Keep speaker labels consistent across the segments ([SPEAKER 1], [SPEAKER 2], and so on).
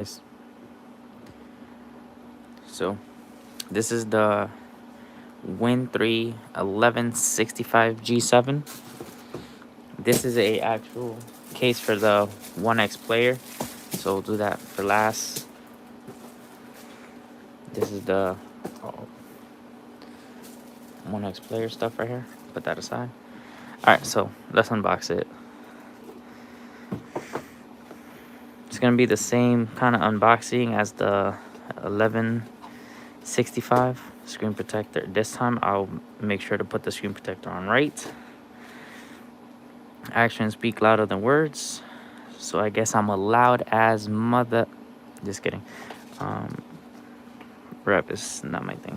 [SPEAKER 1] Yes. So this is the Win 3 1165 G7. This is a actual case for the 1X player. So we'll do that for last. This is the 1X player stuff right here. Put that aside. Alright, so let's unbox it. It's gonna be the same kind of unboxing as the 1165 screen protector. This time I'll make sure to put the screen protector on right. Actions speak louder than words. So I guess I'm allowed as mother. Just kidding. Rep is not my thing.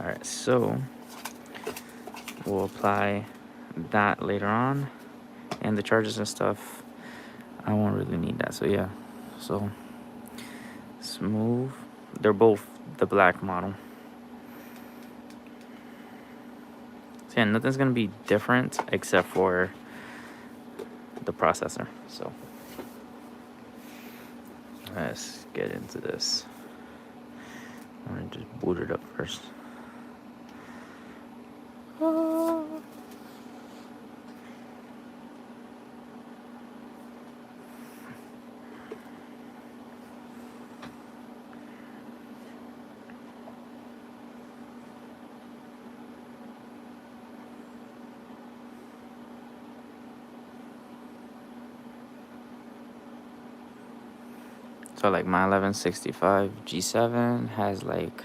[SPEAKER 1] Alright, so we'll apply that later on. And the charges and stuff, I won't really need that. So yeah. So smooth. They're both the black model. So yeah, nothing's gonna be different except for the processor. So let's get into this. I'm gonna just boot it up first. So like my 1165 G7 has like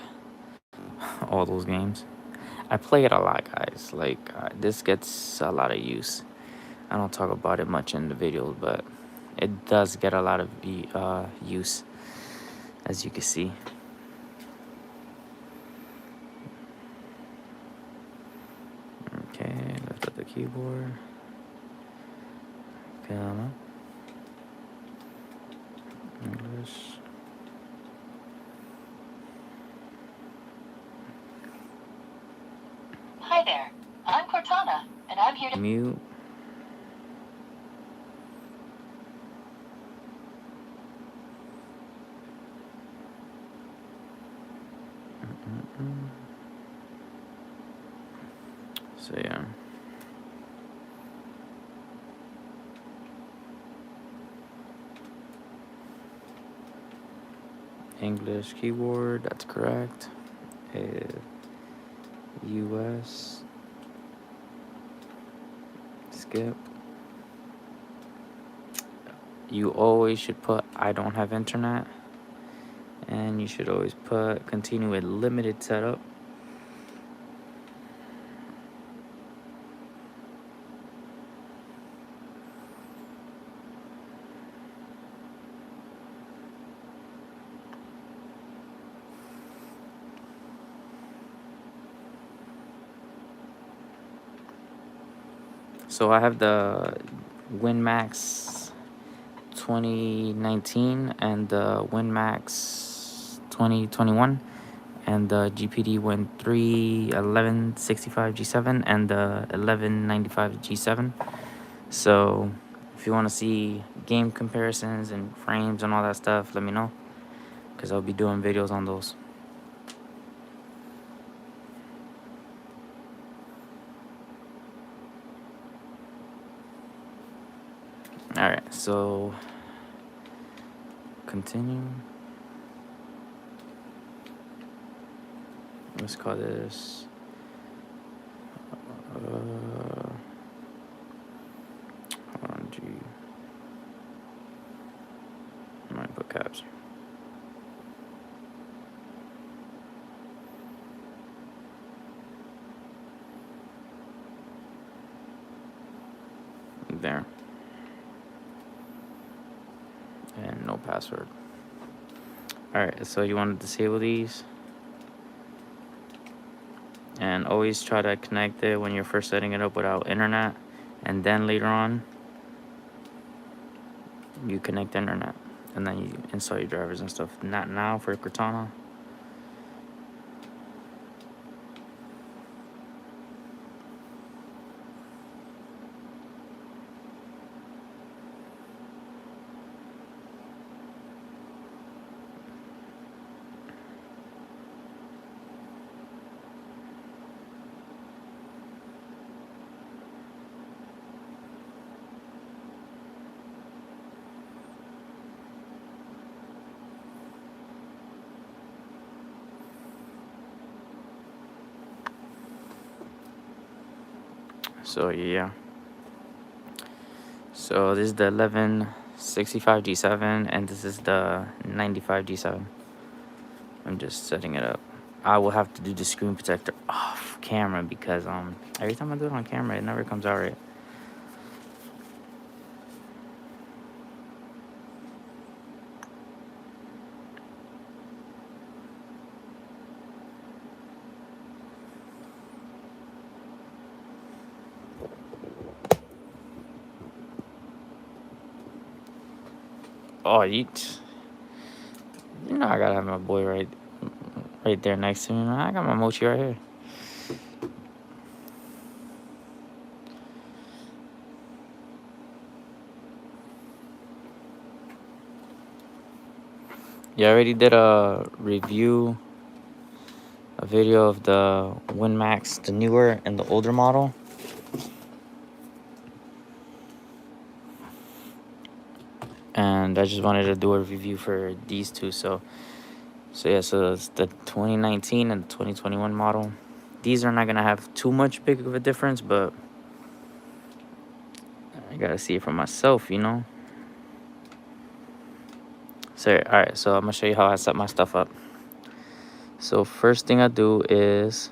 [SPEAKER 1] all those games. I play it a lot, guys. Like this gets a lot of use. I don't talk about it much in the videos, but it does get a lot of use, as you can see. Okay, lift up the keyboard. Come on. English.
[SPEAKER 2] Hi there, I'm Cortana, and I'm here to
[SPEAKER 1] Mute. So yeah. English keyboard, that's correct. US. Skip. You always should put I don't have internet. And you should always put continue with limited setup. So I have the WinMax 2019 and the WinMax 2021 and the GPD Win 3 1165 G7 and the 1195 G7. So if you want to see game comparisons and frames and all that stuff, let me know, because I'll be doing videos on those. Alright, so continue. Let's call this hold on, G. I might put caps. There. And no password. Alright, so you want to disable these. And always try to connect it when you're first setting it up without internet. And then later on, you connect internet. And then you install your drivers and stuff. Not now for Cortana. So yeah. So this is the 1165 G7, and this is the 95 G7. I'm just setting it up. I will have to do the screen protector off camera because every time I do it on camera, it never comes out right. Oh, you know I gotta have my boy right there next to me. Man. I got my mochi right here. Yeah, I already did a video of the Win Max, the newer and the older model. And I just wanted to do a review for these two. So yeah, so it's the 2019 and the 2021 model. These are not gonna have too much big of a difference, but I gotta see it for myself, you know. So all right, so I'm gonna show you how I set my stuff up. So first thing I do is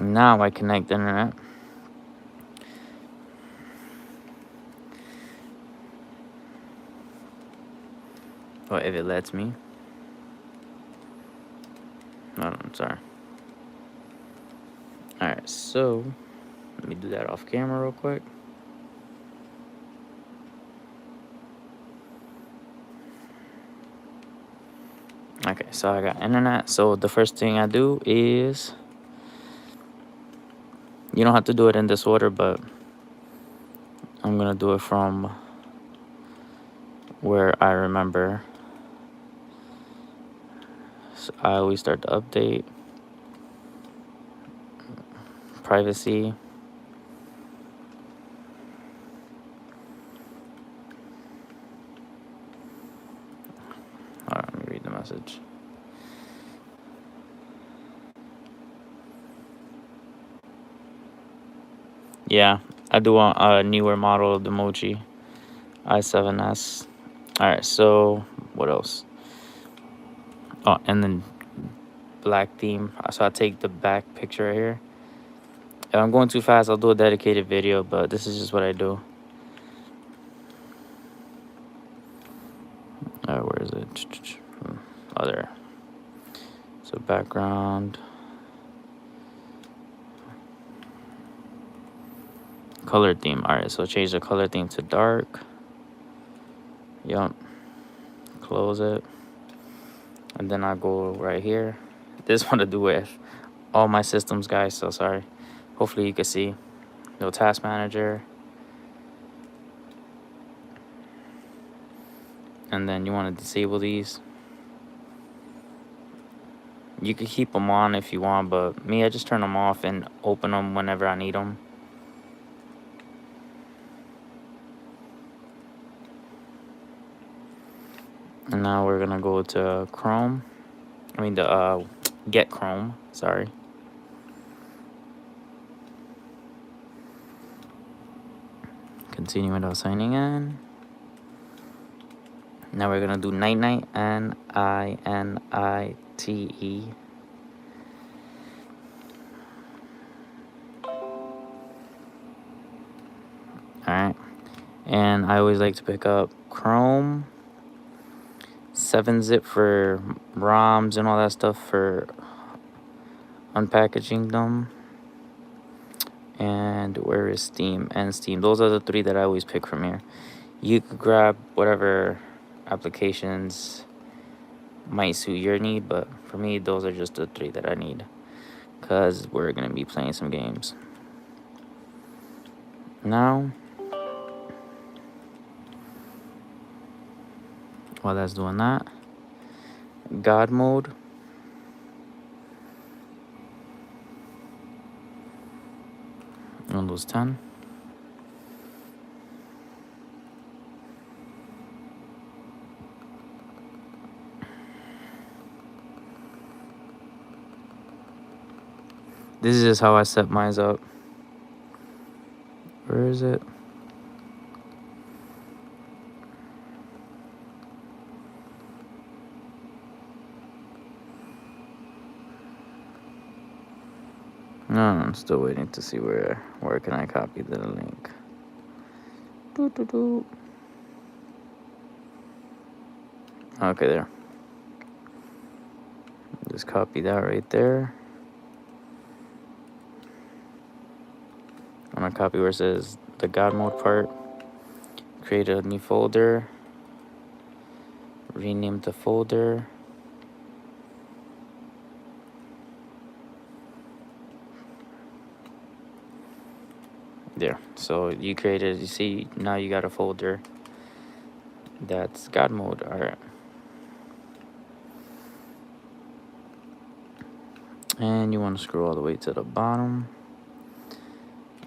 [SPEAKER 1] now I connect the internet. Or if it lets me. No, I'm sorry. All right, so let me do that off camera real quick. Okay, so I got internet. So the first thing I do is, you don't have to do it in this order, but I'm gonna do it from where I remember. So I always start the update, privacy. All right, let me read the message. Yeah, I do want a newer model of the Mochi i7s. All right, so what else? Oh, and then black theme. So I take the back picture right here. If I'm going too fast, I'll do a dedicated video, but this is just what I do. Where is it? Oh, there. So background. Color theme. All right, so change the color theme to dark. Yup. Close it. And then I go right here. This one to do with all my systems, guys, so sorry. Hopefully you can see. No task manager. And then you want to disable these. You can keep them on if you want, but me, I just turn them off and open them whenever I need them. And now we're gonna go to Chrome. I mean the get Chrome, sorry. Continue without signing in. Now we're gonna do night night, NINITE. Alright. And I always like to pick up Chrome, 7-zip for ROMs and all that stuff for unpackaging them. And where is Steam and Steam? Those are the three that I always pick from here. You could grab whatever applications might suit your need, but for me, those are just the three that I need because we're gonna be playing some games. Now, while that's doing that, God mode. Windows 10. This is just how I set mine up. Where is it? No, I'm still waiting to see where can I copy the link. Okay, there. Just copy that right there. I'm gonna copy where it says the God mode part. Create a new folder. Rename the folder. There. So you created, you see, now you got a folder that's God mode. All right. And you want to scroll all the way to the bottom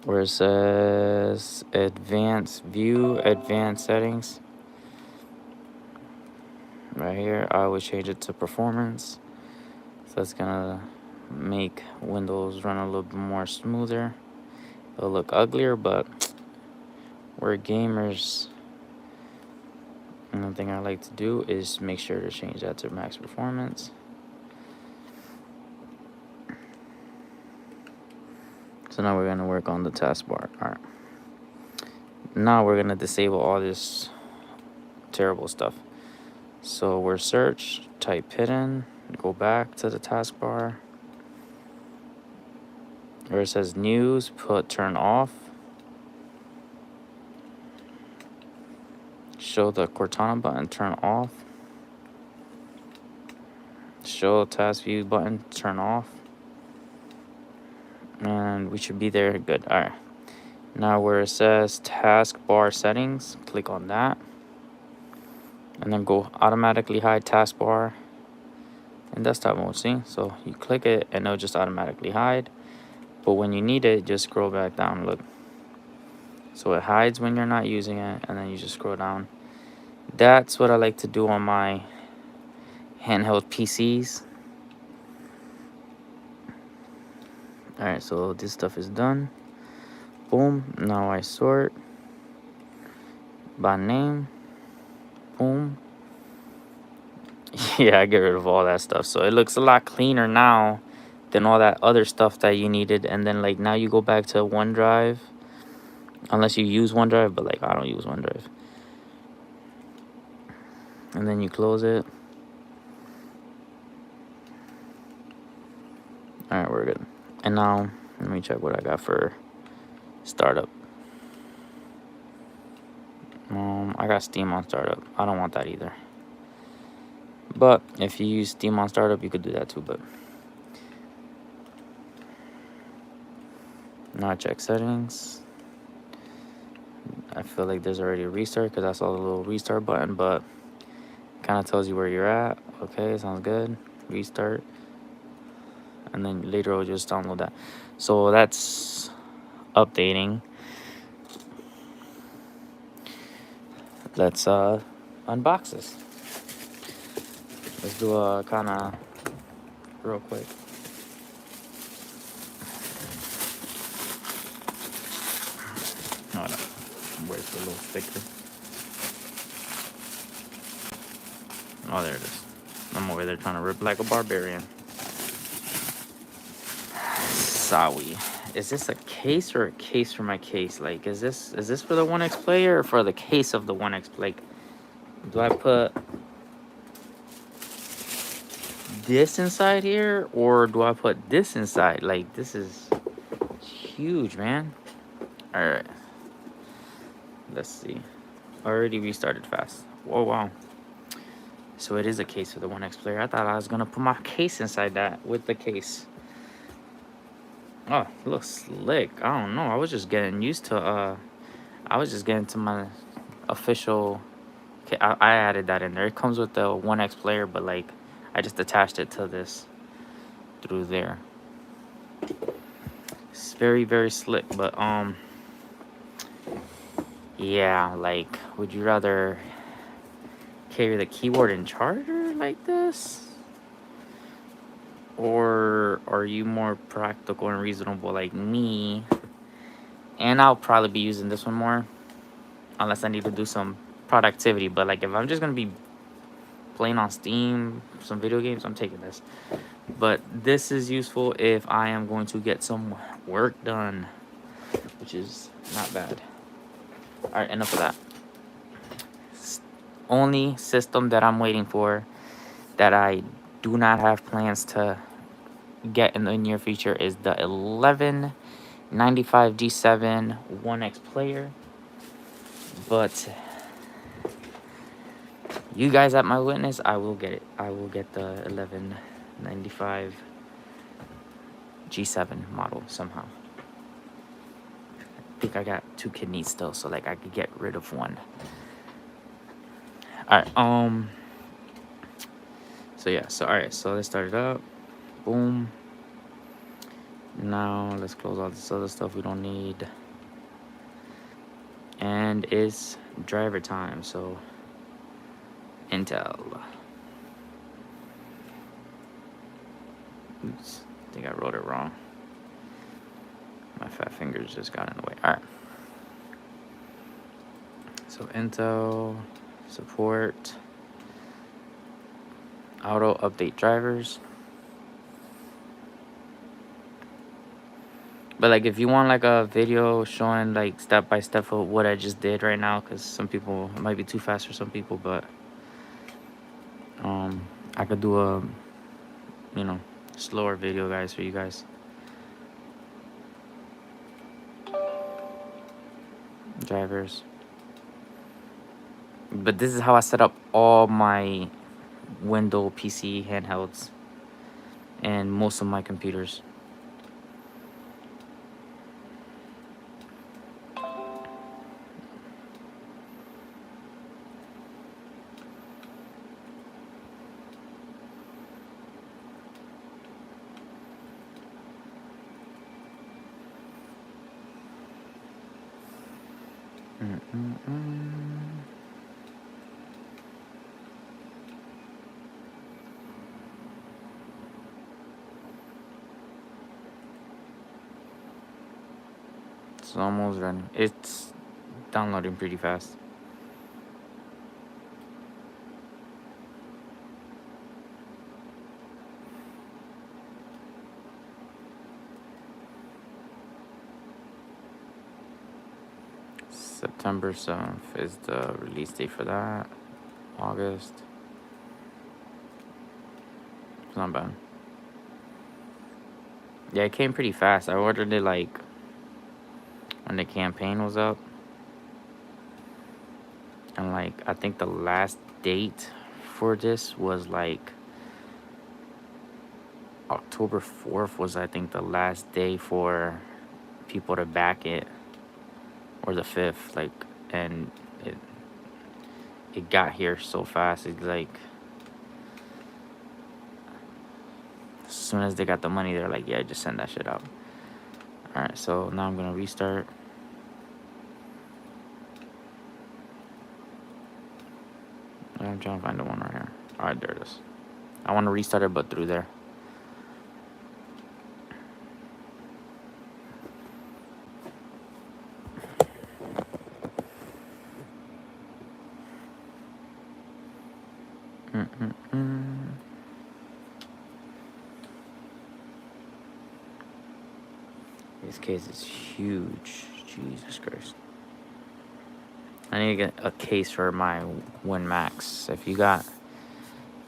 [SPEAKER 1] where it says advanced view, advanced settings. Right here, I would change it to performance. So that's gonna make Windows run a little bit more smoother. It'll look uglier, but we're gamers. Another thing I like to do is make sure to change that to max performance. So now we're gonna work on the taskbar. All right. Now we're gonna disable all this terrible stuff. So we're search, type hidden, go back to the taskbar. Where it says news, put turn off. Show the Cortana button, turn off. Show task view button, turn off. And we should be there. Good. All right. Now where it says taskbar settings, click on that. And then go automatically hide taskbar in desktop mode. See? So you click it and it'll just automatically hide. But when you need it, just scroll back down. Look. So it hides when you're not using it, and then you just scroll down. That's what I like to do on my handheld PCs. Alright, so this stuff is done. Boom. Now I sort by name. Boom. Yeah, I get rid of all that stuff. So it looks a lot cleaner now than all that other stuff that you needed. And then, like, now you go back to OneDrive. Unless you use OneDrive, but, like, I don't use OneDrive. And then you close it. Alright, we're good. And now, let me check what I got for startup. I got Steam on startup. I don't want that either. But if you use Steam on startup, you could do that too. But now I check settings. I feel like there's already a restart because I saw the little restart button, but kind of tells you where you're at. Okay, sounds good. Restart. And then later I'll just download that. So that's updating. Let's unbox this. Let's do a kind of real quick. Oh no, where's the little sticker? Oh, there it is. I'm over there trying to rip like a barbarian. Sawi. Is this a case or a case for my case? Like, is this for the 1X player or for the case of the 1X? Like, do I put this inside here or do I put this inside? Like, this is huge, man. All right. Let's see. Already restarted fast. Whoa, wow. So it is a case for the 1X player. I thought I was gonna put my case inside that with the case. Oh, it looks slick. I don't know. I was just getting used to I was just getting to my official. Okay, I added that in there. It comes with the 1X player, but like I just attached it to this through there. It's very, very slick, but yeah, like, would you rather carry the keyboard and charger like this? Or are you more practical and reasonable like me? And I'll probably be using this one more, unless I need to do some productivity. But like if I'm just gonna be playing on Steam, some video games, I'm taking this. But this is useful if I am going to get some work done, which is not bad. All right, enough of that. Only system that I'm waiting for that I do not have plans to get in the near future is the 1195 G7 1X player. But you guys at my witness, I will get it. I will get the 1195 G7 model somehow. I think I got 2 kidneys still, so like I could get rid of one. Alright, so yeah, so alright, so let's start it up. Boom. Now let's close all this other stuff we don't need. And it's driver time, so Intel. Oops, I think I wrote it wrong. My fat fingers just got in the way. Alright. So Intel support auto update drivers. But like if you want like a video showing like step by step of what I just did right now, because some people it might be too fast for some people, but I could do a slower video guys for you guys. Drivers. But this is how I set up all my Windows PC handhelds and most of my computers. It's almost running. It's downloading pretty fast. September 7th is the release date for that. August. It's not bad. Yeah, it came pretty fast. I ordered it like when the campaign was up. And like I think the last date for this was like October 4th was I think the last day for people to back it, or the 5th, like, and it got here so fast. It's like as soon as they got the money, they're like, yeah, just send that shit out. All right, so now I'm gonna restart. I'm trying to find the one right here. All right, there it is. I want to restart it, but through there. This case is huge. Jesus Christ. I need to get a case for my Win Max. If you got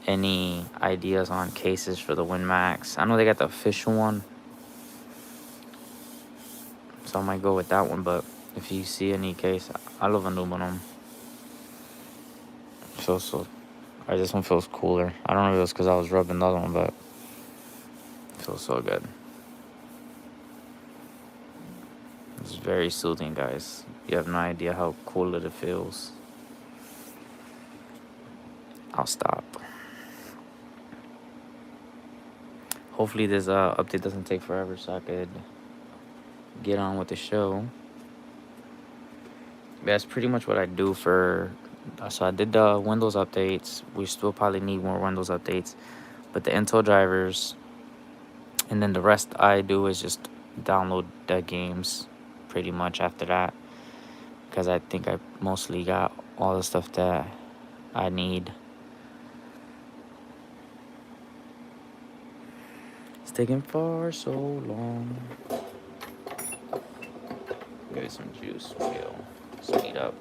[SPEAKER 1] any ideas on cases for the Win Max, I know they got the official one, so I might go with that one. But if you see any case, I love aluminum. This one feels cooler. I don't know if it was because I was rubbing the other one, but it feels so good. It's very soothing, guys. You have no idea how cool it feels. I'll stop. Hopefully this update doesn't take forever so I could get on with the show. That's pretty much what I do for... So I did the Windows updates. We still probably need more Windows updates. But the Intel drivers, And then the rest I do is just download the games pretty much after that, because I think I mostly got all the stuff that I need. It's taking far so long. Give it some juice. Maybe it'll speed up.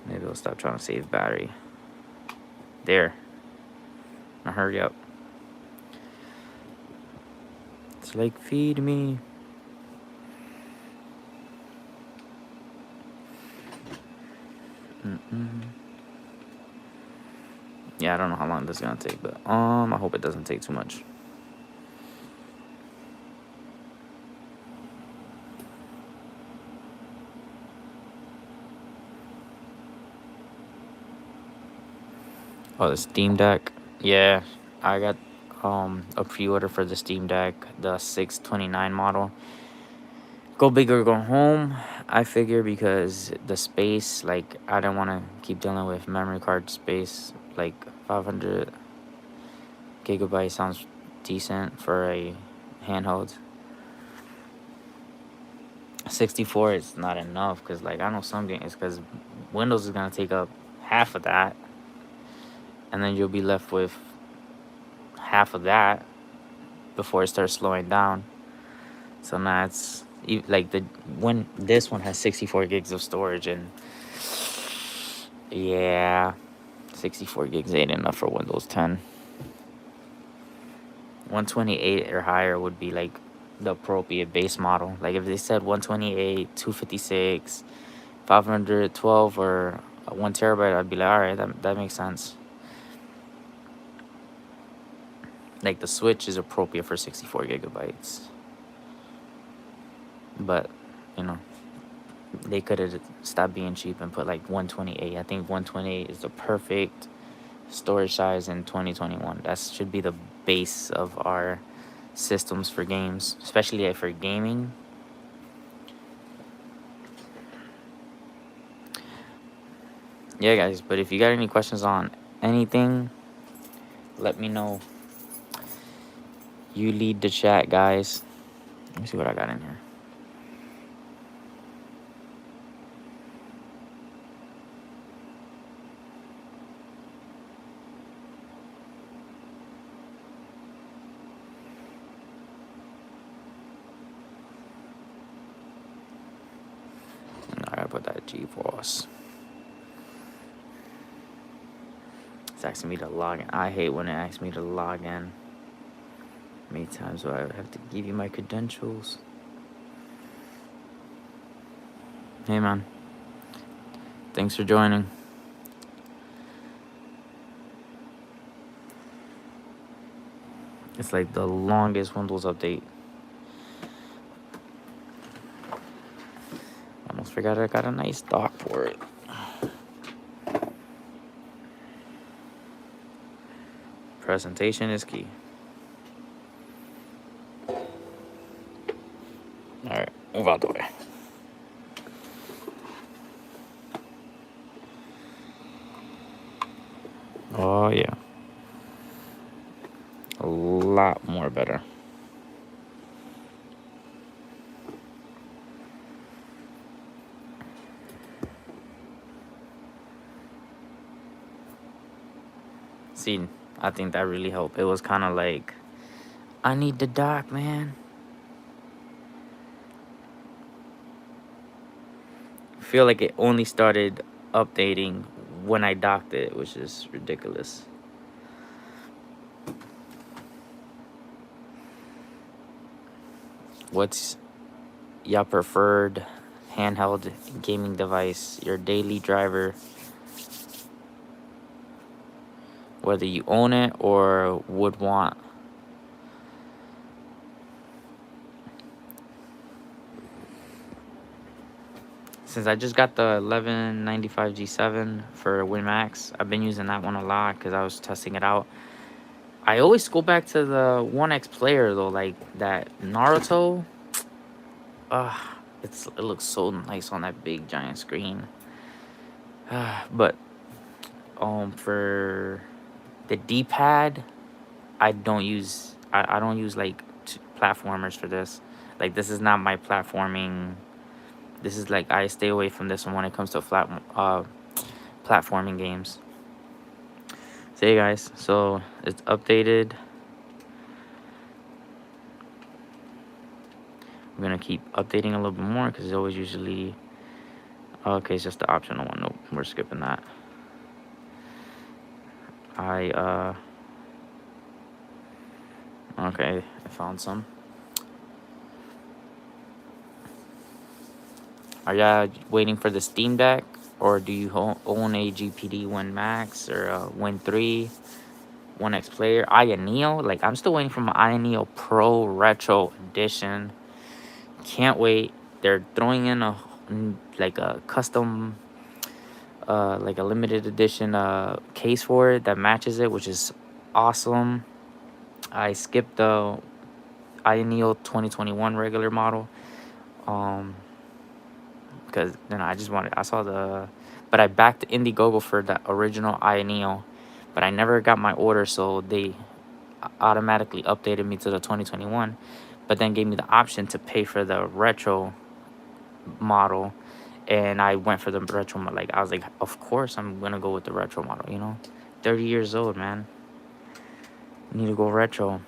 [SPEAKER 1] Maybe it'll stop trying to save battery. There. Now hurry up. It's like, feed me. Yeah, I don't know how long this is gonna take, but I hope it doesn't take too much. Oh, the Steam Deck. Yeah, I got a pre-order for the Steam Deck, the 629 model. Go big or go home, I figure, because the space, like, I don't want to keep dealing with memory card space. Like, 500 gigabytes sounds decent for a handheld. 64 is not enough, because, like, I know some games, because Windows is going to take up half of that, and then you'll be left with half of that before it starts slowing down. So now it's like this one has 64 gigs of storage, and yeah, 64 gigs ain't enough for Windows 10. 128 or higher would be like the appropriate base model. Like if they said 128, 256, 512, or 1 terabyte, I'd be like, all right, that makes sense. Like the Switch is appropriate for 64 gigabytes. But, you know, they could have stopped being cheap and put like 128. I think 128 is the perfect storage size in 2021. That should be the base of our systems for games, especially for gaming. Yeah, guys, but if you got any questions on anything, let me know. You lead the chat, guys. Let me see what I got in here. I gotta put that GeForce. It's asking me to log in. I hate when it asks me to log in. Many times do I have to give you my credentials? Hey, man. Thanks for joining. It's like the longest Windows update. Almost forgot I got a nice dock for it. Presentation is key. Alright, move out the way. Oh, yeah. A lot more better. See, I think that really helped. It was kind of like, I need the dock, man. I feel like it only started updating when I docked it, which is ridiculous. What's your preferred handheld gaming device? Your daily driver? Whether you own it or would want. Since I just got the 1195 G7 for WinMax, I've been using that one a lot because I was testing it out. I always go back to the 1X player though, like that Naruto. It looks so nice on that big giant screen. But for the D-pad, I don't use like platformers for this. Like, this is not my platforming. This is like, I stay away from this one when it comes to platforming games. So hey guys, so it's updated. I'm gonna keep updating a little bit more because it's always usually, okay, it's just the optional one. Nope, we're skipping that. Okay, I found some. Are y'all waiting for the Steam Deck, or do you own a GPD Win Max or a Win 3, 1X player? Neo, like, I'm still waiting for my Neo Pro Retro Edition. Can't wait. They're throwing in a custom, like a limited edition case for it that matches it, which is awesome. I skipped the Neo 2021 regular model, because I saw but I backed Indiegogo for the original Neo, but I never got my order, so they automatically updated me to the 2021, but then gave me the option to pay for the retro model, and I went for the retro model. Like, I was like, of course I'm gonna go with the retro model, you know. 30 years old, man. Need to go retro.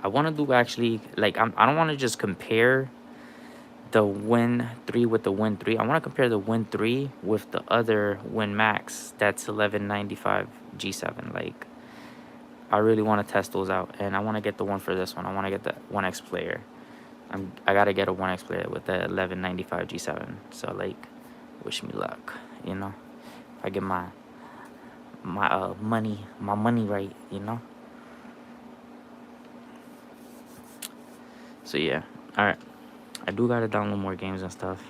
[SPEAKER 1] I want to do, actually, like, I don't want to just compare the Win 3 with the Win 3. I want to compare the Win 3 with the other Win Max that's 1195 G7. Like, I really want to test those out, and I want to get the one for this one. I want to get the 1X player. I gotta get a 1X player with the 1195 G7. So, like, wish me luck, you know. If I get my money right, you know. So yeah, all right. I do gotta download more games and stuff.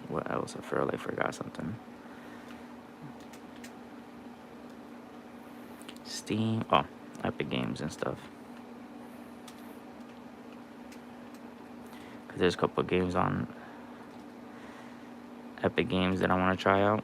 [SPEAKER 1] What else? I feel like I forgot something. Steam. Oh, Epic Games and stuff. Cause there's a couple of games on Epic Games that I want to try out.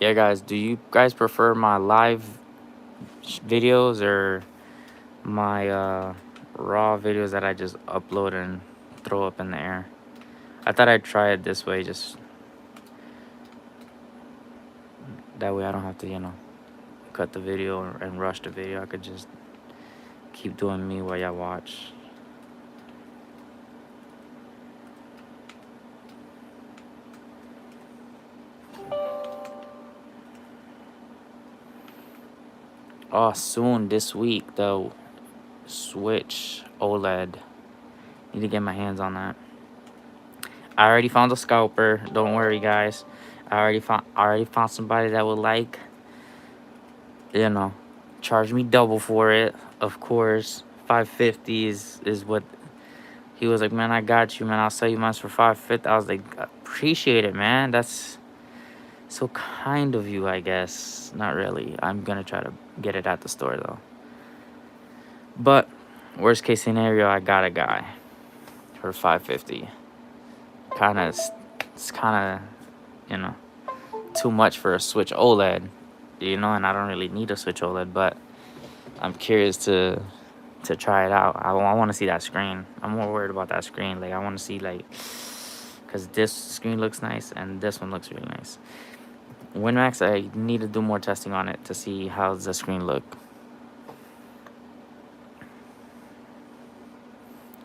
[SPEAKER 1] Yeah, guys, do you guys prefer my live videos or my raw videos that I just upload and throw up in the air? I thought I'd try it this way, just that way I don't have to, you know, cut the video and rush the video. I could just keep doing me while y'all watch. Oh, soon this week, though, Switch OLED. Need to get my hands on that. I already found a scalper. Don't worry, guys. I already found somebody that would, like, you know, charge me double for it. Of course, 550 is what he was like. Man, I got you, man. I'll sell you mine for 550. I was like, appreciate it, man. That's so kind of you, I guess. Not really. I'm gonna try to get it at the store though. But worst case scenario, I got a guy for 550. It's kind of, you know, too much for a Switch OLED, you know, and I don't really need a Switch OLED, but I'm curious to try it out. I want to see that screen. I'm more worried about that screen. Like, I want to see, like, because this screen looks nice and this one looks really nice. WinMax, I need to do more testing on it to see how the screen look.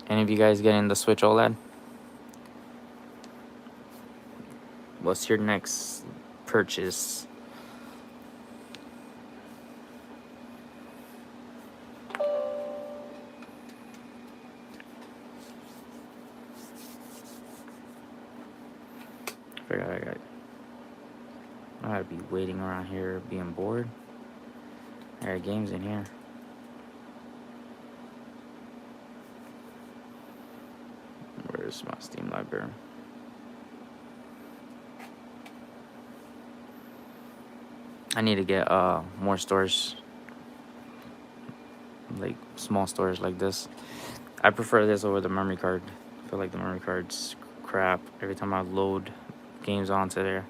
[SPEAKER 1] Any of you guys getting the Switch OLED? What's your next purchase? I gotta be waiting around here, being bored. There are games in here. Where's my Steam library? I need to get more stores, like small stores like this. I prefer this over the memory card. I feel like the memory card's crap. Every time I load games onto there,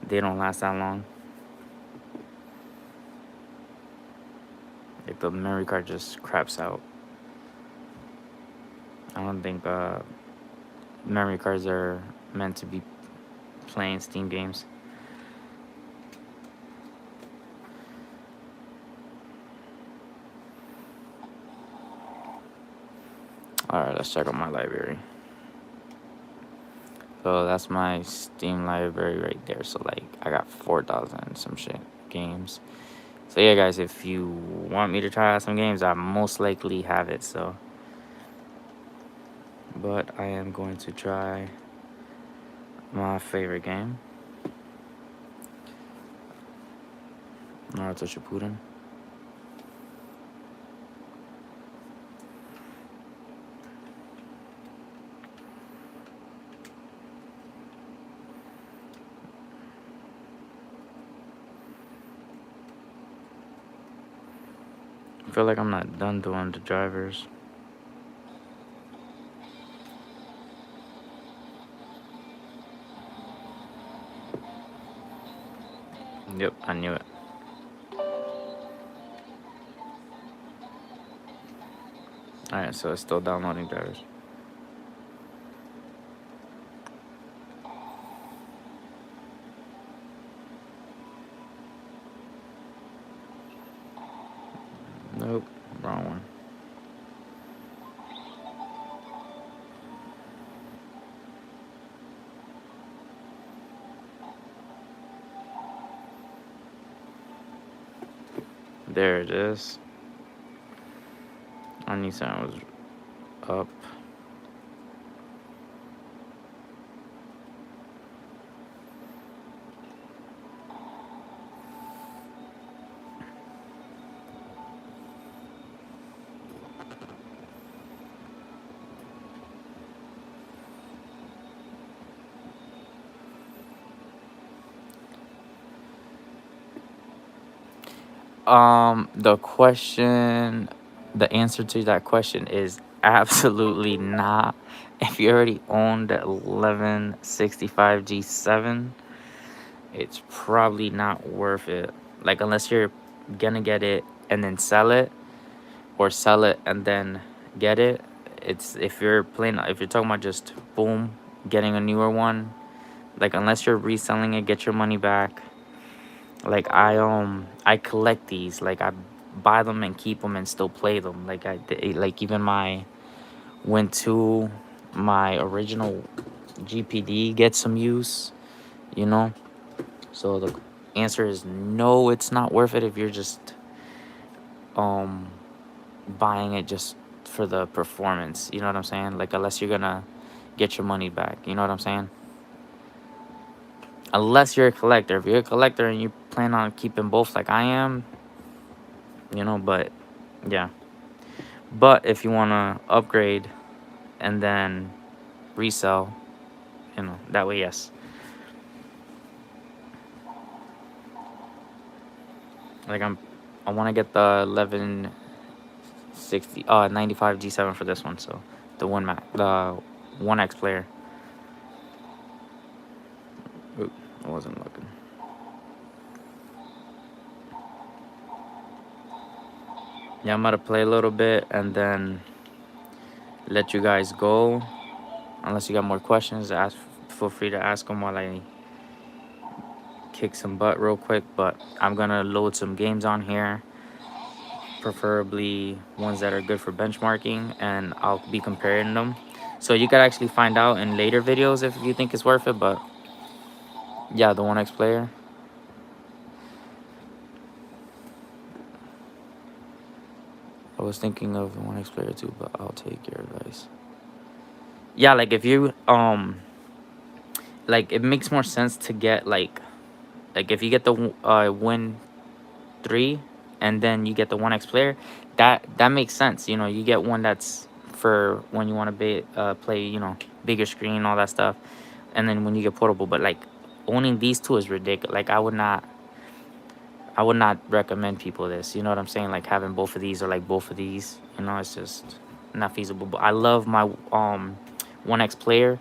[SPEAKER 1] they don't last that long. Like the memory card just craps out. I don't think memory cards are meant to be playing Steam games. Alright, let's check out my library. So that's my Steam library right there. So like I got 4,000 some shit games. So yeah, guys, if you want me to try out some games, I most likely have it. So, but I am going to try my favorite game, Naruto Shippuden. I feel like I'm not done doing the drivers. Yep, I knew it. Alright, so it's still downloading drivers. Nope, wrong one. There it is. I knew something was up. The answer to that question is absolutely not. If you already own the 1165 G7, it's probably not worth it. Like, unless you're gonna get it and then sell it, or sell it and then get it. It's if you're talking about just boom, getting a newer one, like unless you're reselling it, get your money back. Like I collect these. Like I buy them and keep them and still play them. Like even my Win 2, my original GPD gets some use, you know. So the answer is no, it's not worth it if you're just buying it just for the performance. You know what I'm saying? Like unless you're gonna get your money back. You know what I'm saying? Unless you're a collector. If you're a collector and you plan on keeping both like I am, you know, but yeah. But if you want to upgrade and then resell, you know, that way, yes. Like I want to get the 95 G7 for this one, so the 1X player. Oop, I wasn't looking. Yeah, I'm gonna play a little bit and then let you guys go. Unless you got more questions, feel free to ask them while I kick some butt real quick. But I'm gonna load some games on here, preferably ones that are good for benchmarking, and I'll be comparing them. So you could actually find out in later videos if you think it's worth it. But yeah, the 1X player. I was thinking of the 1X player too, but I'll take your advice. Yeah, like if you like it makes more sense to get like if you get the Win 3 and then you get the 1X player, that makes sense. You know, you get one that's for when you want to play, you know, bigger screen, all that stuff, and then when you get portable. But like owning these two is ridiculous. Like I would not. I would not recommend people this. You know what I'm saying? Like having both of these or like both of these. You know, it's just not feasible. But I love my 1X player.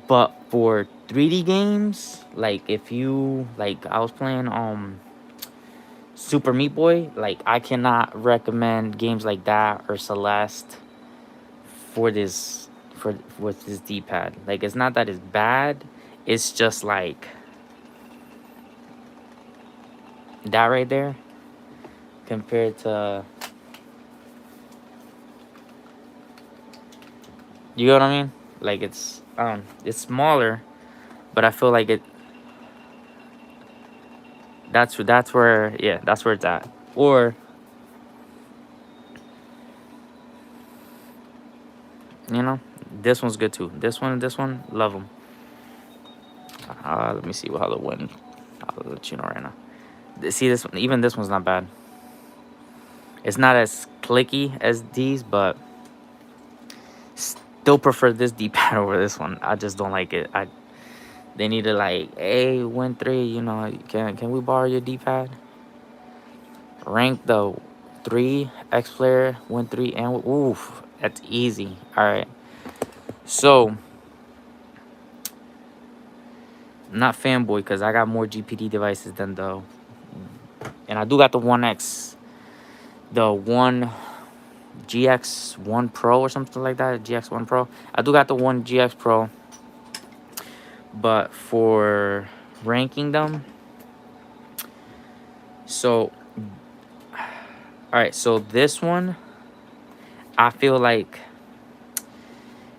[SPEAKER 1] But for 3D games, like if you like, I was playing Super Meat Boy. Like I cannot recommend games like that or Celeste for this for with this D-pad. Like it's not that it's bad. It's just like that right there compared to, you know what I mean? Like it's smaller, but I feel like that's where, yeah, that's where it's at. Or you know, this one's good too. This one and this one, love them. Let me see how the Win. I'll let you know right now. See this one, even this one's not bad. It's not as clicky as these, but still prefer this D-pad over this one. I just don't like it. They need to like, hey, Win 3, you know, can we borrow your D-pad? Rank the 3 X player, Win 3, and oof, that's easy. All right, so I'm not fanboy because I got more GPD devices than and I do got the 1X, the one GX1 Pro or something like that, GX1 Pro. I do got the one GX Pro, but for ranking them, so all right, so this one, I feel like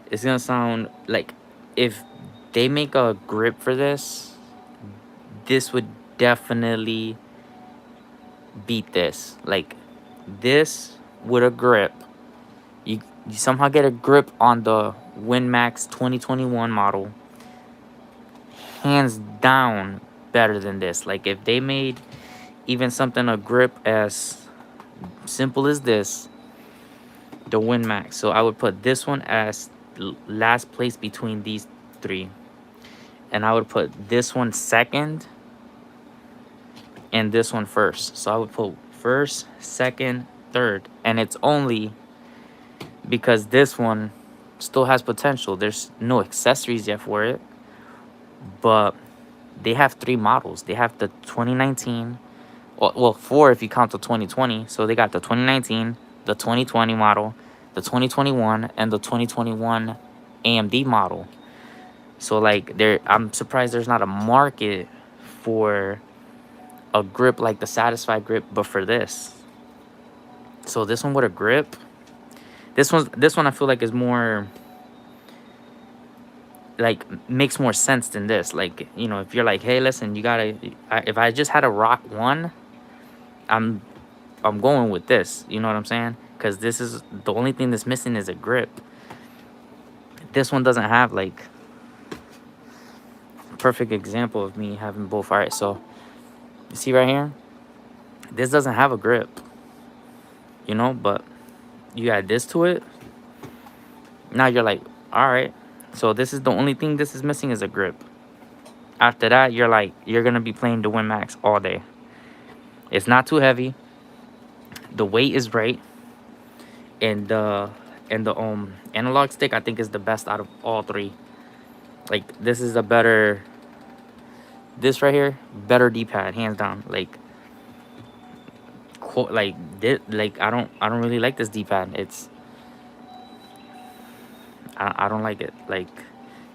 [SPEAKER 1] it's gonna sound like if they make a grip for this, this would definitely beat this. Like this with a grip, you somehow get a grip on the WinMax 2021 model, hands down better than this. Like if they made even something a grip as simple as this, the WinMax. So I would put this one as last place between these three, and I would put this one second and this one first. So I would put first, second, third, and it's only because this one still has potential. There's no accessories yet for it, but they have 3 models. They have the 2019, well 4 if you count the 2020. So they got the 2019, the 2020 model, the 2021, and the 2021 AMD model. So like I'm surprised there's not a market for a grip like the Satisfy grip, but for this. So this one with a grip, this one I feel like is more, like makes more sense than this. Like, you know, if you're like, hey, listen, you gotta, if I just had a rock one, I'm going with this. You know what I'm saying? Because this is the only thing that's missing is a grip. This one doesn't have like perfect example of me having both. All right, so you see right here, this doesn't have a grip, you know, but you add this to it, now you're like, all right, so this is the only thing this is missing is a grip. After that, you're like, you're gonna be playing the WinMax all day. It's not too heavy, the weight is right, and the analog stick I think is the best out of all 3. Like this is a better, this right here, better D-pad hands down. Like like I don't really like this D-pad. It's I don't like it. Like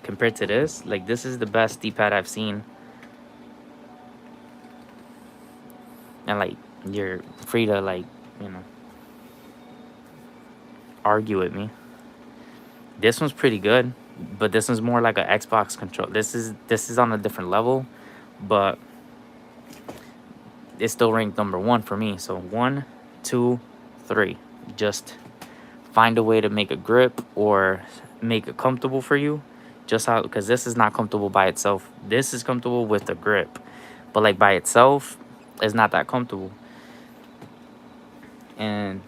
[SPEAKER 1] compared to this, like this is the best D-pad I've seen. And like you're free to like, you know, argue with me. This one's pretty good, but this one's more like an Xbox control. This is on a different level, but it's still ranked number 1 for me. So 1, 2, 3. Just find a way to make a grip or make it comfortable for you. Just how, because this is not comfortable by itself. This is comfortable with a grip, but like by itself, it's not that comfortable. And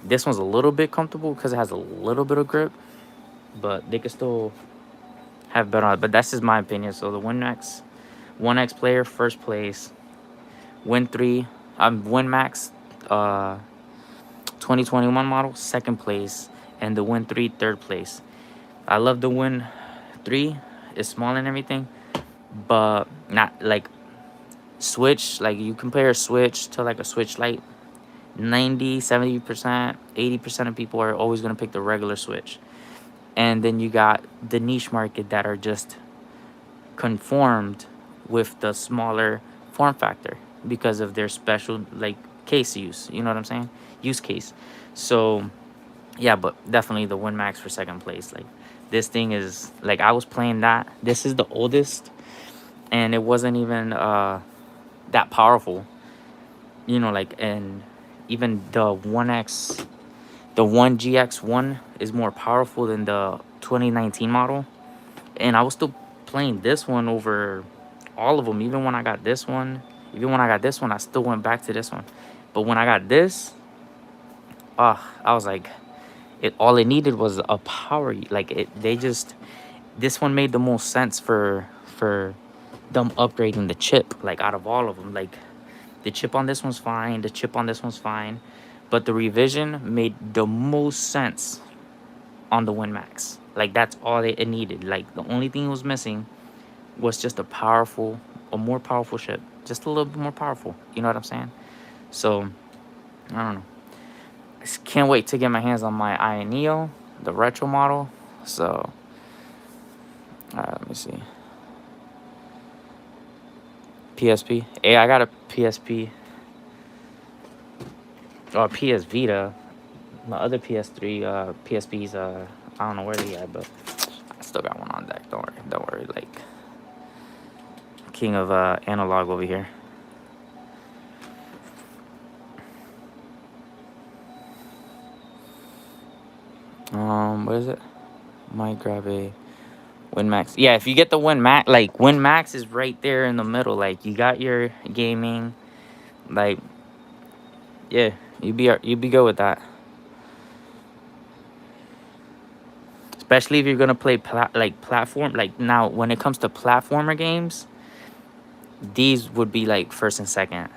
[SPEAKER 1] this one's a little bit comfortable because it has a little bit of grip, but they could still have better on it. But that's just my opinion. So the WinX 1X player, first place. Win 3, Win Max 2021 model, second place, and the Win 3, third place. I love the Win 3. It's small and everything, but not like Switch. Like, you compare a Switch to like a Switch Lite, 90, 70%, 80% of people are always going to pick the regular Switch. And then you got the niche market that are just conformed with the smaller form factor because of their special like case use. You know what I'm saying? Use case. So yeah, but definitely the Win Max for second place. Like, this thing is like, I was playing that. This is the oldest, and it wasn't even that powerful. You know, like, and even the 1X, the 1GX1 is more powerful than the 2019 model. And I was still playing this one over all of them. Even when I got this one, I still went back to this one. But when I got this, I was like, all it needed was a power. Like, this one made the most sense for them upgrading the chip. Like, out of all of them, like, the chip on this one's fine. The chip on this one's fine. But the revision made the most sense on the Win Max. Like, that's all it needed. Like, the only thing it was missing was just a more powerful chip. Just a little bit more powerful. You know what I'm saying? So, I don't know. I just can't wait to get my hands on my Neo, the retro model. So, let me see. PSP. Hey, I got a PSP. Or PS Vita. My other PS3, PSPs, I don't know where they at, but I still got one on deck. Don't worry. Like, king of analog over here. What is it? Might grab a Win Max. Yeah, if you get the Win Max, like, Win Max is right there in the middle. Like, you got your gaming, like, yeah, you'd be good with that. Especially if you're gonna play platform. Like, now, when it comes to platformer games, these would be like first and second.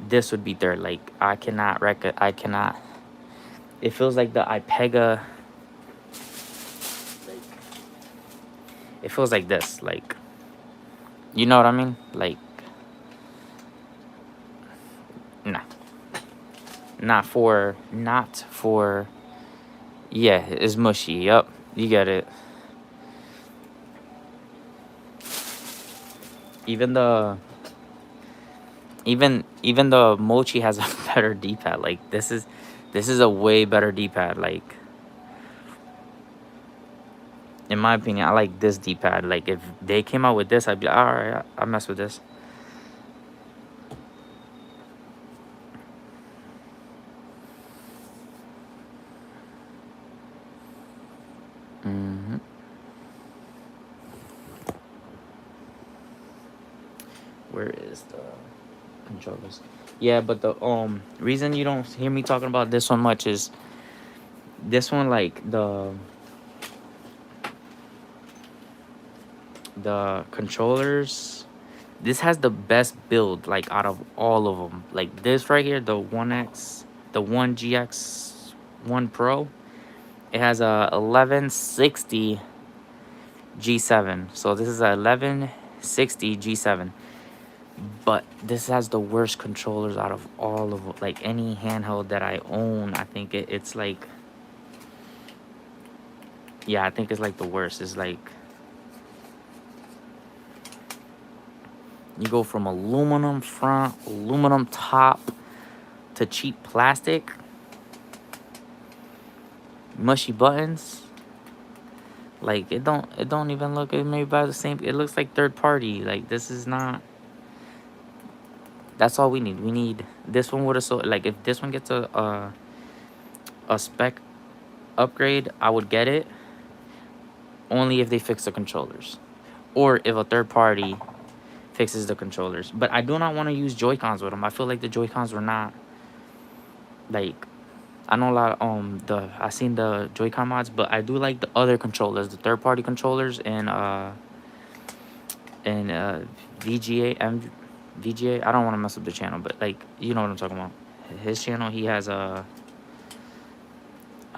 [SPEAKER 1] This would be third. Like, I cannot. It feels like the iPega. Like, it feels like this. Like, you know what I mean? Like, nah. Not for. Yeah, it's mushy. Yup, you get it. Even the Mochi has a better D-pad. Like, this is a way better D-pad. Like, in my opinion, I like this D-pad. Like, if they came out with this, I'd be like, all right, I mess with this. Where is the controllers? Yeah, but the reason you don't hear me talking about this one much is this one, like, the controllers. This has the best build, like, out of all of them. Like, this right here, the 1X, the 1GX1 Pro. It has a 1160 G7. So this is a 1160 G7. But this has the worst controllers out of all of them. Like, any handheld that I own, I think it's like... Yeah, I think it's like the worst. It's like... You go from aluminum front, aluminum top, to cheap plastic. Mushy buttons. Like, it don't even look made by the same... It looks like third party. Like, this is not... That's all we need. We need this one with a... So, like, if this one gets a spec upgrade, I would get it. Only if they fix the controllers. Or if a third party fixes the controllers. But I do not want to use Joy-Cons with them. I feel like the Joy-Cons were not... Like... I know a lot of... I seen the Joy-Con mods, but I do like the other controllers. The third-party controllers and VGA... VGA. I don't want to mess up the channel, but like you know what I'm talking about. His channel, he has a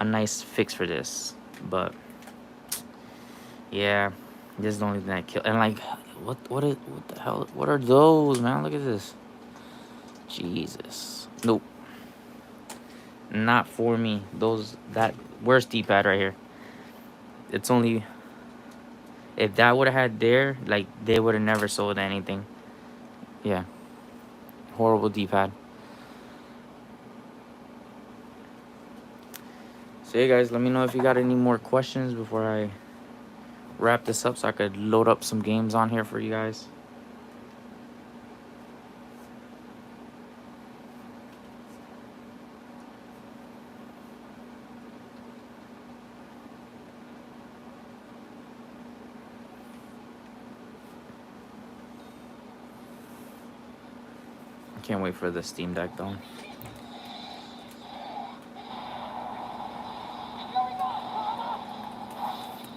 [SPEAKER 1] nice fix for this, but yeah, this is the only thing that kill. And like, what the hell? What are those, man? Look at this. Jesus. Nope. Not for me. Those that where's D-pad right here? It's only if that would have had there, like they would have never sold anything. Yeah. Horrible D-pad. So yeah, guys, let me know if you got any more questions before I wrap this up so I could load up some games on here for you guys. Can't wait for the Steam Deck though.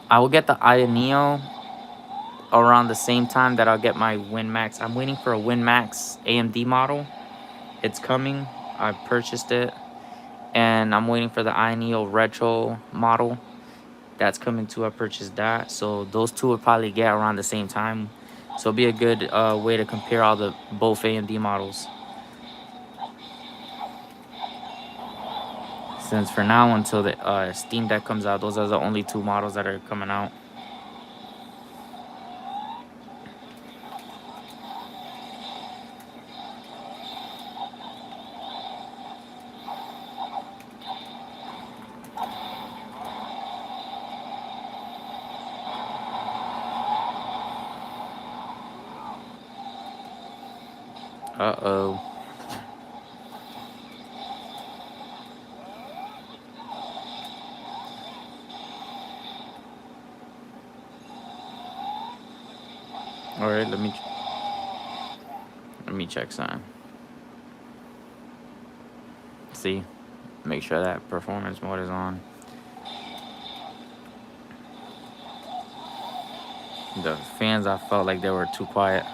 [SPEAKER 1] I will get the Aya Neo around the same time that I'll get my Win Max. I'm waiting for a Win Max AMD model. It's coming. I purchased it. And I'm waiting for the Aya Neo Retro model. That's coming too. I purchased that. So those two will probably get around the same time. So it'll be a good way to compare all the both AMD models. Since for now, until the Steam Deck comes out, those are the only two models that are coming out. Uh-oh. All right, let me check something. See, make sure that performance mode is on. The fans, I felt like they were too quiet.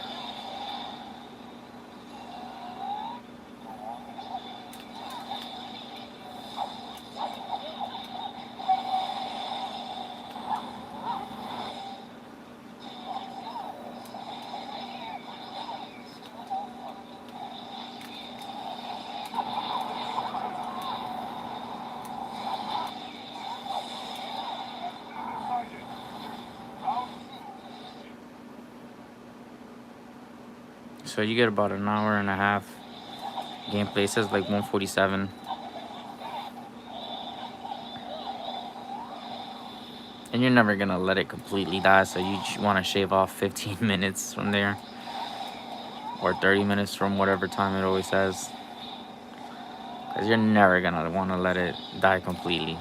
[SPEAKER 1] So you get about an hour and a half gameplay. It says like 147. And you're never gonna let it completely die, so you want to shave off 15 minutes from there. Or 30 minutes from whatever time it always says. Because you're never gonna want to let it die completely.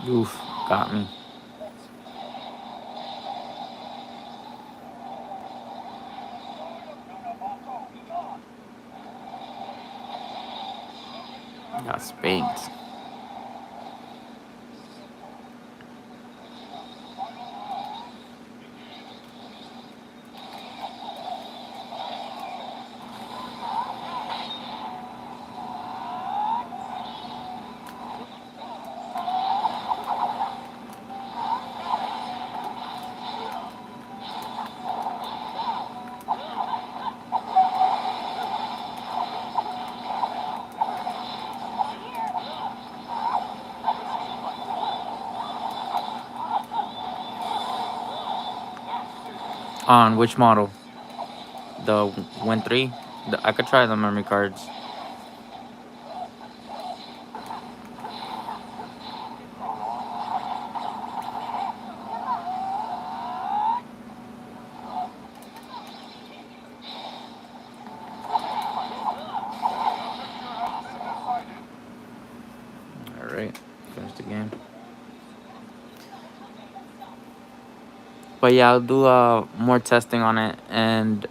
[SPEAKER 1] Oof, got me. Got spanked. On which model? The Win 3? I could try the memory cards. Alright, finish the game. But yeah, I'll do more testing on it, and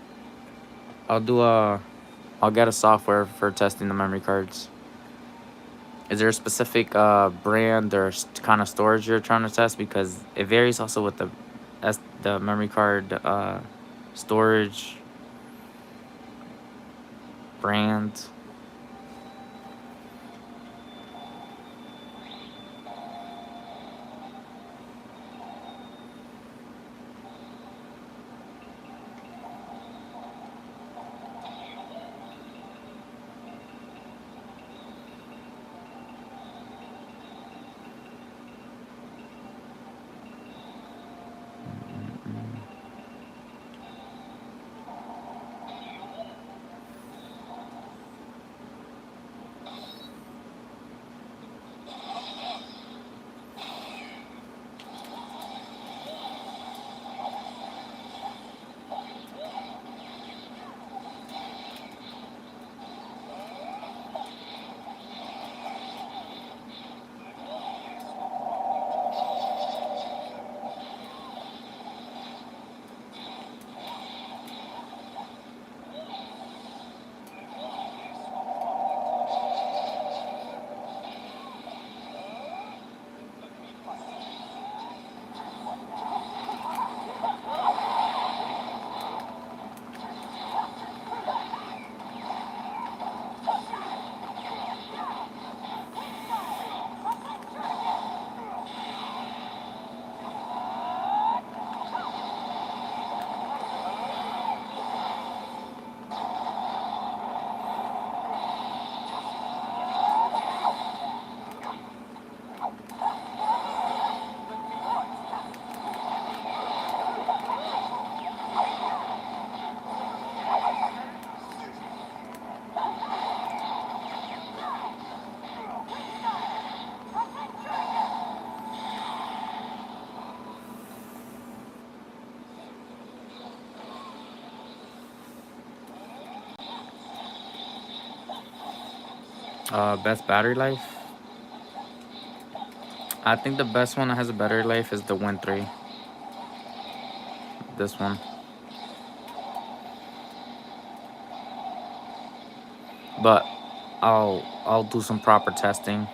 [SPEAKER 1] I'll do I'll get a software for testing the memory cards. Is there a specific brand or kind of storage you're trying to test? Because it varies also with the memory card storage brand. Best battery life. I think the best one that has a battery life is the Win 3. This one. But I'll do some proper testing.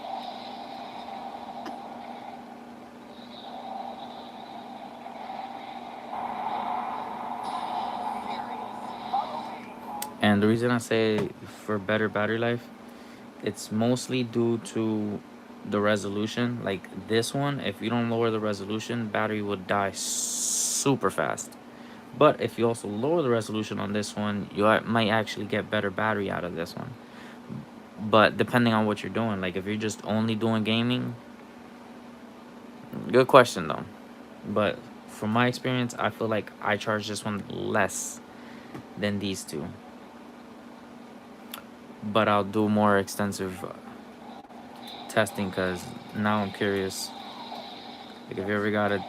[SPEAKER 1] And the reason I say for better battery life, it's mostly due to the resolution. Like this one, if you don't lower the resolution, battery would die super fast. But if you also lower the resolution on this one, you might actually get better battery out of this one. But depending on what you're doing, like if you're just only doing gaming, good question though. But from my experience, I feel like I charge this one less than these two. But I'll do more extensive testing because now I'm curious. Like if you ever gotta,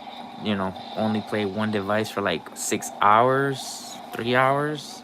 [SPEAKER 1] only play one device for like 6 hours, 3 hours.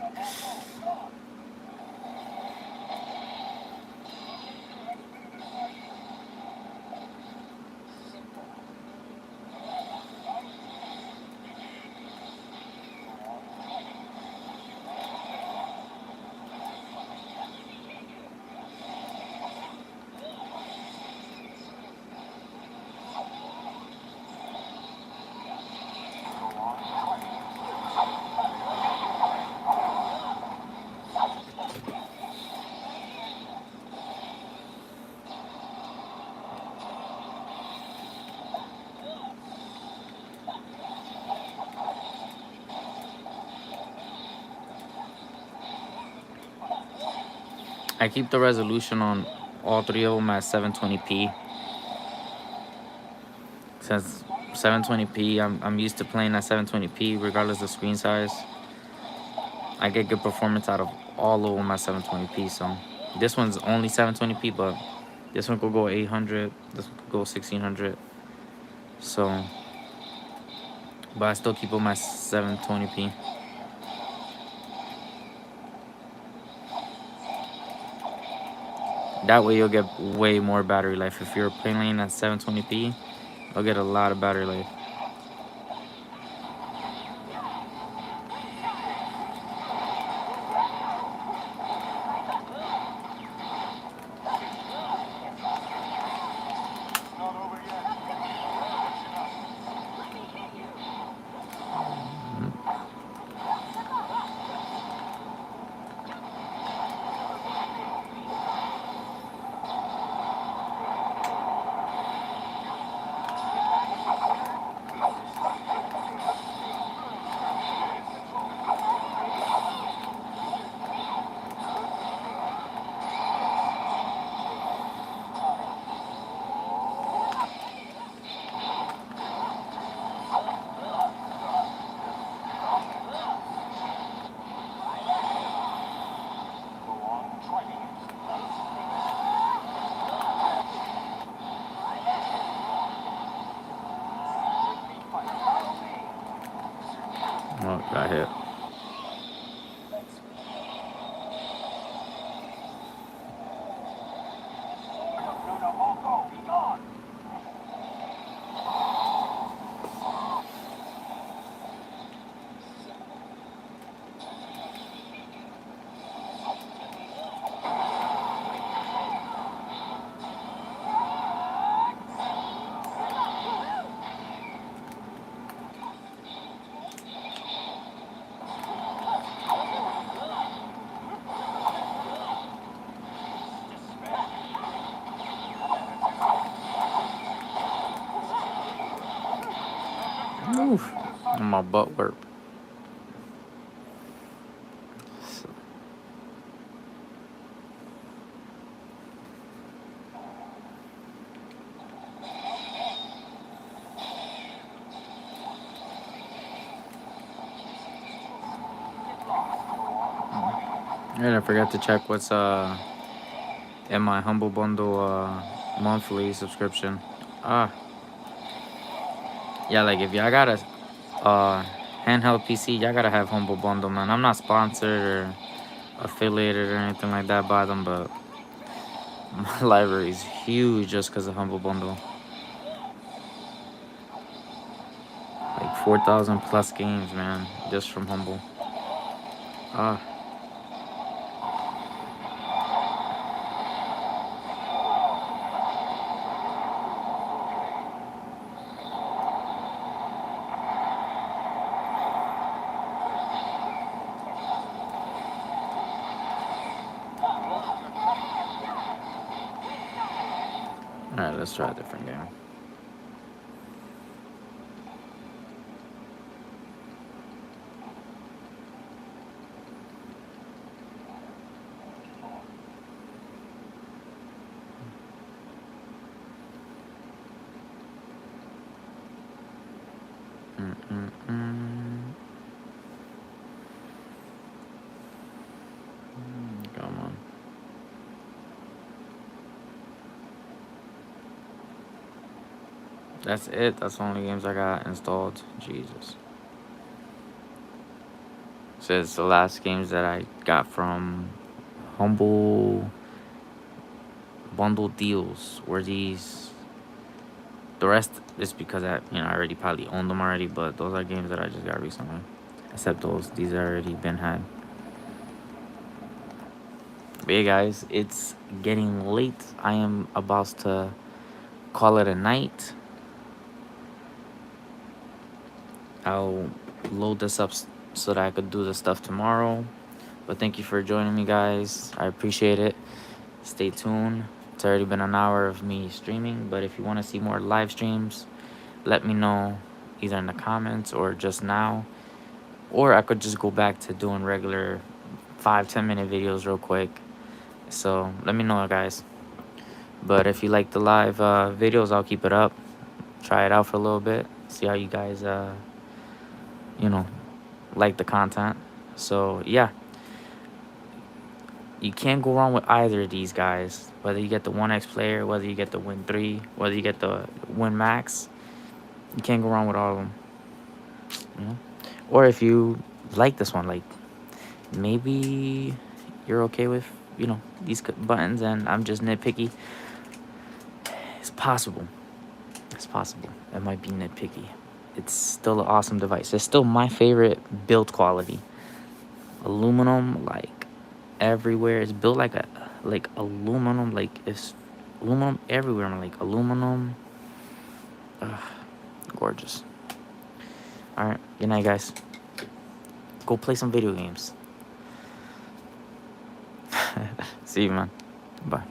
[SPEAKER 1] I keep the resolution on all three of them at 720p. Since 720p. I'm used to playing at 720p regardless of screen size. I get good performance out of all of them at 720p. So this one's only 720p, but this one could go 800. This one could go 1600. So, but I still keep them at 720p. That way you'll get way more battery life. If you're playing at 720p, you'll get a lot of battery life. Oh, got hit. Oof. And my butt work. And I forgot to check what's in my Humble Bundle monthly subscription. Yeah, like if y'all got a handheld PC, y'all gotta have Humble Bundle, man. I'm not sponsored or affiliated or anything like that by them, but my library is huge just because of Humble Bundle. Like 4,000 plus games, man, just from Humble. Alright, let's try a different game. Come on. That's it. That's the only games I got installed. Jesus. Says the last games that I got from Humble Bundle deals were these. The rest is because I already probably owned them already, but those are games that I just got recently. Except these already been had. But yeah, guys, it's getting late. I am about to call it a night. I'll load this up so that I could do the stuff tomorrow. But thank you for joining me, guys. I appreciate it. Stay tuned. It's already been an hour of me streaming, but if you want to see more live streams, let me know either in the comments or just now. Or I could just go back to doing regular 5-10 minute videos real quick. So let me know, guys. But if you like the live videos, I'll keep it up. Try it out for a little bit. see how you guys you know, like the content. So yeah, you can't go wrong with either of these guys. Whether you get the 1X player, whether you get the Win 3, whether you get the Win Max, you can't go wrong with all of them. You know, or if you like this one, like maybe you're okay with, you know, these buttons and I'm just nitpicky. It's possible. It's possible. It might be nitpicky. It's still an awesome device. It's still my favorite build quality. Aluminum, like everywhere. It's built like aluminum. Like it's aluminum everywhere. I'm like aluminum. Gorgeous. All right. Good night, guys. Go play some video games. See you, man. Bye.